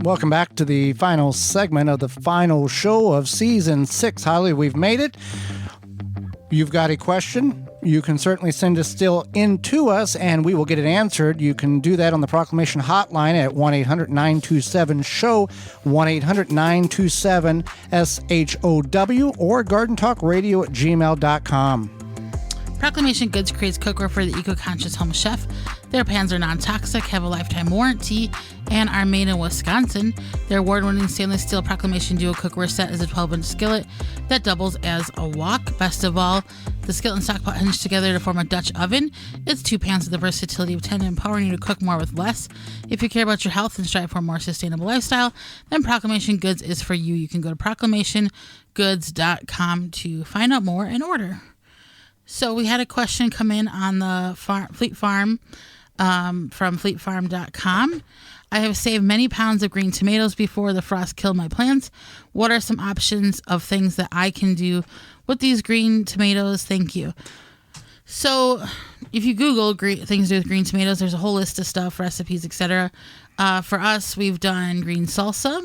Welcome back to the final segment of the final show of Season 6. Holly, we've made it. You've got a question, you can certainly send it still in to us, and we will get it answered. You can do that on the Proclamation Hotline at 1-800-927-SHOW, 1-800-927-SHOW, or gardentalkradio@gmail.com. Proclamation Goods creates cookware for the eco-conscious home chef. Their pans are non-toxic, have a lifetime warranty, and are made in Wisconsin. Their award-winning stainless steel Proclamation Duo cookware set is a 12-inch skillet that doubles as a wok. Best of all, the skillet and stockpot hinge together to form a Dutch oven. It's 2 pans with the versatility of 10, empowering you to cook more with less. If you care about your health and strive for a more sustainable lifestyle, then Proclamation Goods is for you. You can go to proclamationgoods.com to find out more and order. So we had a question come in on the Fleet Farm from fleetfarm.com. I have saved many pounds of green tomatoes before the frost killed my plants. What are some options of things that I can do with these green tomatoes? Thank you. So if you Google things to do with green tomatoes, there's a whole list of stuff, recipes, etc. For us, we've done green salsa,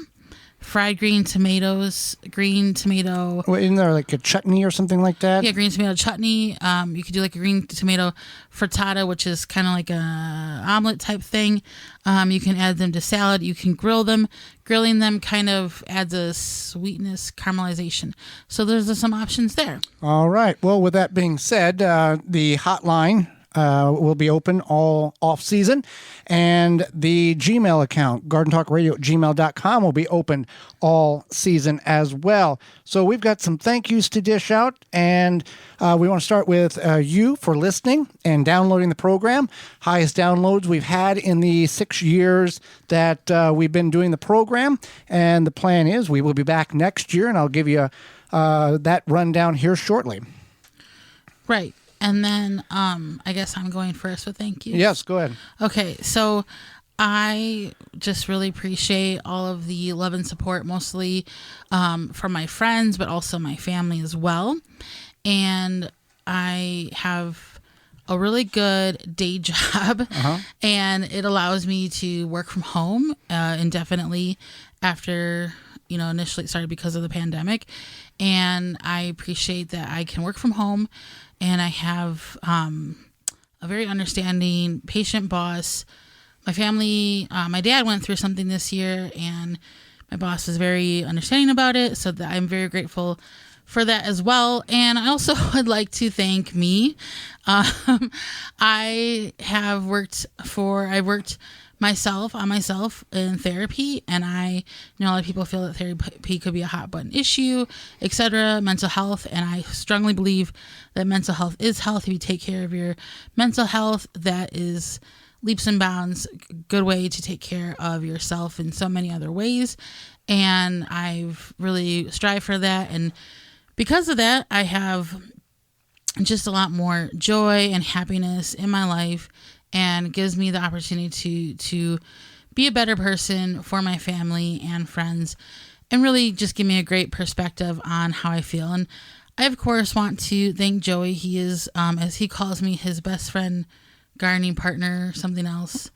fried green tomatoes, green tomato. Well, isn't there like a chutney or something like that? Yeah, green tomato chutney. You could do like a green tomato frittata, which is kind of like a omelet type thing. You can add them to salad. You can grill them. Grilling them kind of adds a sweetness, caramelization. So there's some options there. All right. Well, with that being said, the hotline will be open all off season, and the Gmail account, gardentalkradio@gmail.com, will be open all season as well. So we've got some thank yous to dish out, and we want to start with you for listening and downloading the program. Highest downloads we've had in the 6 years that we've been doing the program, and the plan is we will be back next year, and I'll give you that rundown here shortly. Right. And then I guess I'm going first with thank you. Yes, go ahead. Okay, so I just really appreciate all of the love and support, mostly from my friends, but also my family as well. And I have a really good day job, and it allows me to work from home indefinitely after, initially it started because of the pandemic. And I appreciate that I can work from home. And I have a very understanding, patient boss. My family, my dad went through something this year, and my boss was very understanding about it. So that I'm very grateful for that as well. And I also would like to thank me. I worked on myself in therapy, and I know a lot of people feel that therapy could be a hot button issue, etc., mental health, and I strongly believe that mental health is health. If you take care of your mental health, that is leaps and bounds good way to take care of yourself in so many other ways, and I've really strived for that, and because of that, I have just a lot more joy and happiness in my life, and gives me the opportunity to be a better person for my family and friends, and really just give me a great perspective on how I feel. And I, of course, want to thank Joey. He is, as he calls me, his best friend, gardening partner, something else.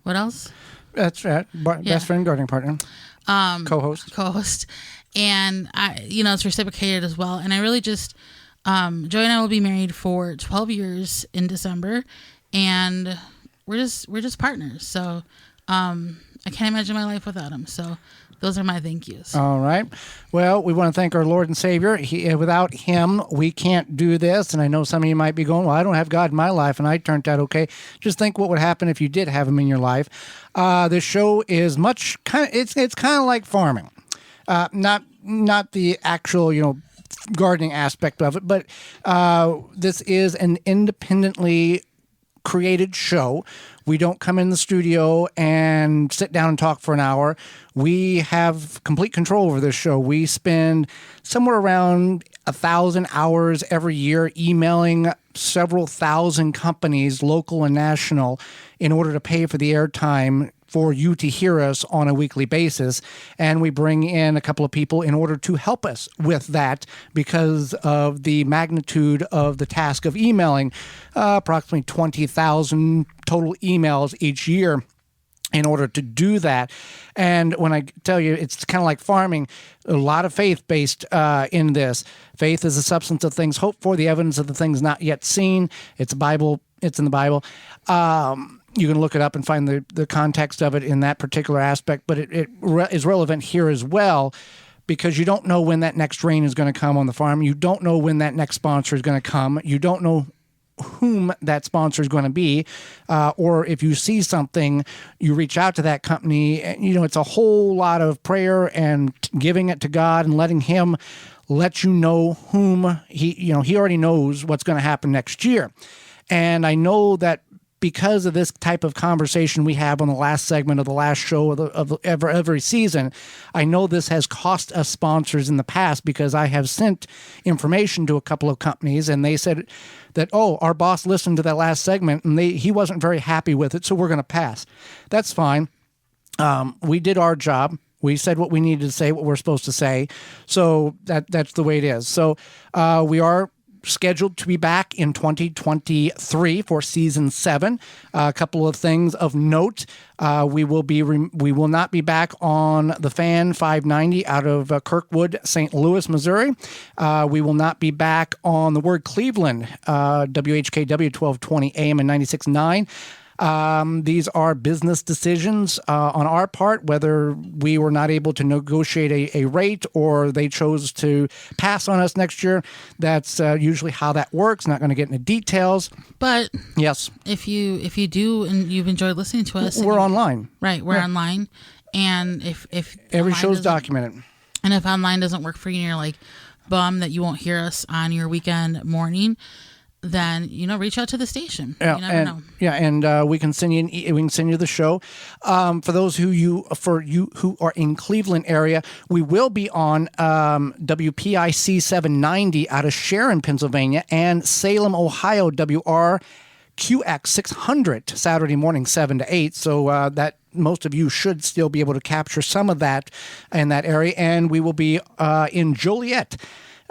What else? That's right. Best friend, gardening partner. Co-host. And it's reciprocated as well. And I really just, Joey and I will be married for 12 years in December. And we're just partners. So I can't imagine my life without him. So those are my thank yous. All right. Well, we want to thank our Lord and Savior. Without him, we can't do this. And I know some of you might be going, well, I don't have God in my life, and I turned out okay. Just think what would happen if you did have him in your life. This show is it's kind of like farming. Not the actual, gardening aspect of it, but this is an independently created show. We don't come in the studio and sit down and talk for an hour. We have complete control over this show. We spend somewhere around 1,000 hours every year emailing several thousand companies, local and national, in order to pay for the airtime for you to hear us on a weekly basis. And we bring in a couple of people in order to help us with that because of the magnitude of the task of emailing, approximately 20,000 total emails each year. in order to do that. And when I tell you, it's kind of like farming, a lot of faith based in this. Faith is the substance of things hoped for, the evidence of the things not yet seen. It's Bible. It's in the Bible. You can look it up and find the context of it in that particular aspect, but it is relevant here as well, because you don't know when that next rain is going to come on the farm. You don't know when that next sponsor is going to come. You don't know whom that sponsor is going to be, or if you see something, you reach out to that company. And, it's a whole lot of prayer and giving it to God and letting Him let you know whom He already knows what's going to happen next year. And I know that because of this type of conversation we have on the last segment of the last show of every season, I know this has cost us sponsors in the past, because I have sent information to a couple of companies and they said that, our boss listened to that last segment and he wasn't very happy with it, so we're going to pass. That's fine. We did our job. We said what we needed to say, what we're supposed to say. So that's the way it is. So we are scheduled to be back in 2023 for season 7. A couple of things of note: we will not be back on the Fan 590 out of Kirkwood, St. Louis, Missouri. We will not be back on the Word Cleveland, WHKW 1220 AM and 96.9. These are business decisions on our part, whether we were not able to negotiate a rate or they chose to pass on us next year. That's usually how that works. Not going to get into details. But yes, if you do and you've enjoyed listening to us, we're online. Right, we're online, and if every show's documented, and if online doesn't work for you, and you're like bummed that you won't hear us on your weekend morning, then reach out to the station. Yeah, you never know. Yeah, and we can send you the show. For those who who are in Cleveland area, we will be on WPIC 790 out of Sharon, Pennsylvania, and Salem, Ohio, WRQX 600 Saturday morning 7 to 8. So that most of you should still be able to capture some of that in that area, and we will be in Joliet,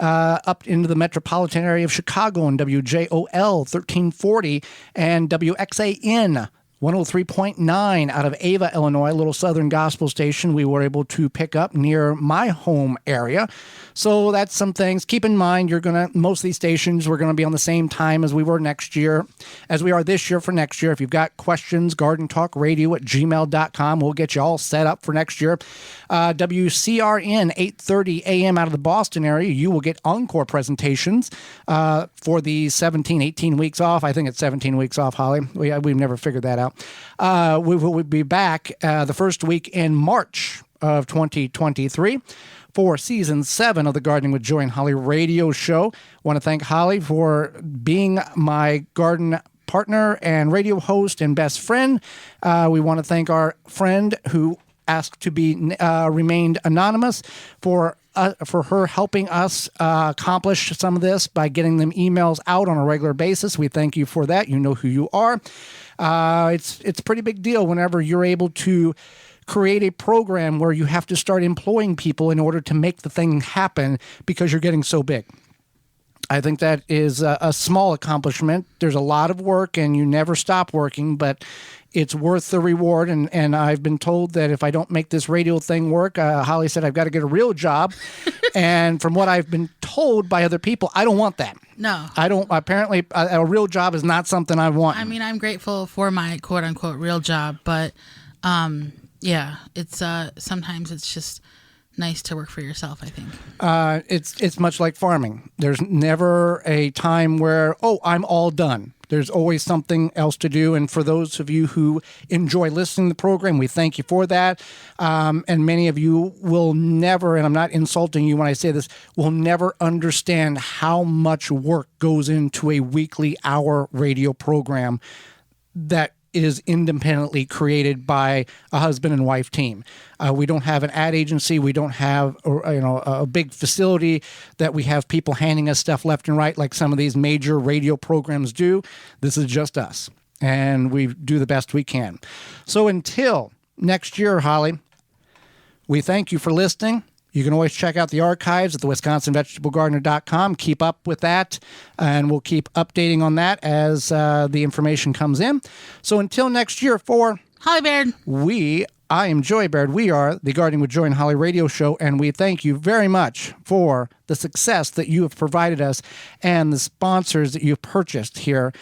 up into the metropolitan area of Chicago on WJOL 1340 and WXAN 103.9 out of Ava, Illinois, a little southern gospel station we were able to pick up near my home area. So that's some things. Keep in mind, most of these stations, we're going to be on the same time as we were next year, as we are this year for next year. If you've got questions, gardentalkradio@gmail.com. We'll get you all set up for next year. WCRN 830 AM out of the Boston area. You will get encore presentations for the 18 weeks off. I think it's 17 weeks off, Holly. We've never figured that out. We will be back the first week in March of 2023 for season 7 of the Gardening with Joy and Holly radio show. Want to thank Holly for being my garden partner and radio host and best friend. We want to thank our friend who asked to be remained anonymous for her helping us accomplish some of this by getting them emails out on a regular basis. We thank you for that. You know who you are. It's a pretty big deal whenever you're able to create a program where you have to start employing people in order to make the thing happen because you're getting so big. I think that is a small accomplishment. There's a lot of work and you never stop working, but it's worth the reward. And I've been told that if I don't make this radio thing work, Holly said I've got to get a real job. And from what I've been told by other people, I don't want that. No. I don't. Apparently, a real job is not something I want. I mean, I'm grateful for my quote unquote real job, but yeah, it's sometimes it's just nice to work for yourself, I think. It's much like farming. There's never a time where, I'm all done. There's always something else to do. And for those of you who enjoy listening to the program, we thank you for that. And many of you will never, and I'm not insulting you when I say this, will never understand how much work goes into a weekly hour radio program that is independently created by a husband and wife team. We don't have an ad agency. We don't have a big facility that we have people handing us stuff left and right like some of these major radio programs do. This is just us, and we do the best we can. So until next year, Holly, we thank you for listening. You can always check out the archives at the WisconsinVegetableGardener.com. Keep up with that, and we'll keep updating on that as the information comes in. So until next year, for Holly Baird. I am Joy Baird. We are the Gardening with Joy and Holly radio show, and we thank you very much for the success that you have provided us and the sponsors that you've purchased here,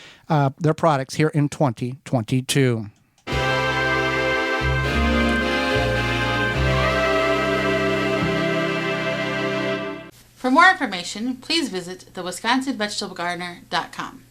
their products here in 2022. For more information, please visit thewisconsinvegetablegardener.com.